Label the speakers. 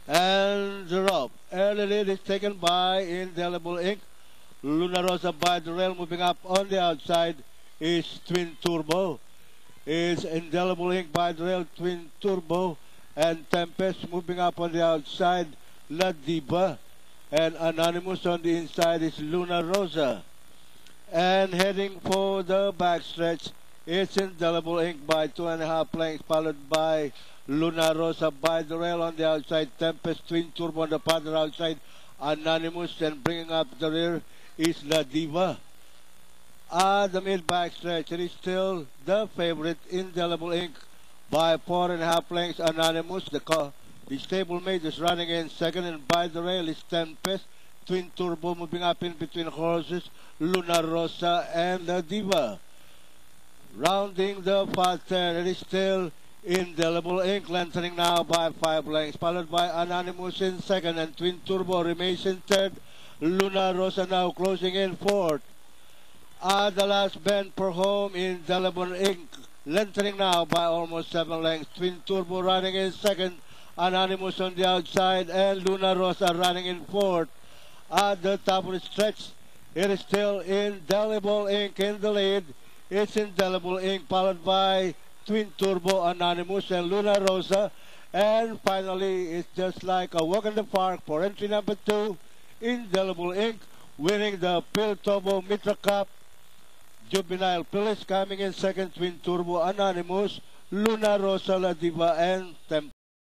Speaker 1: And the rope. Early lead is taken by Indelible Ink. Luna Rosa by the rail. Moving up on the outside is Twin Turbo. Is Indelible Ink by the rail. Twin Turbo. And Tempest moving up on the outside. La Diva. And Anonymous on the inside is Luna Rosa. And heading for the backstretch, it's Indelible Ink by 2.5 lengths, followed by Luna Rosa by the rail on the outside, Tempest, Twin Turbo on the farther outside, Anonymous, and bringing up the rear is La Diva. The mid backstretch, it is still the favorite, Indelible Ink by 4.5 lengths, Anonymous. The stablemate is running in second, and by the rail is Tempest. Twin Turbo moving up in between horses, Luna Rosa and La Diva. Rounding the fast turn, it is still Indelible Ink, lengthening now by 5 lengths, followed by Anonymous in second, and Twin Turbo remains in third. Luna Rosa now closing in fourth. At the last bend per home, Indelible Ink, lengthening now by almost 7 lengths. Twin Turbo running in second, Anonymous on the outside, and Luna Rosa running in fourth. At the top of the stretch, it is still Indelible Ink in the lead. It's Indelible Ink followed by Twin Turbo, Anonymous, and Luna Rosa. And finally, it's just like a walk in the park for entry number 2, Indelible Ink, winning the Phil Tobo Mitra Cup. Juvenile Phyllis coming in second, Twin Turbo, Anonymous, Luna Rosa, La Diva, and Tempest.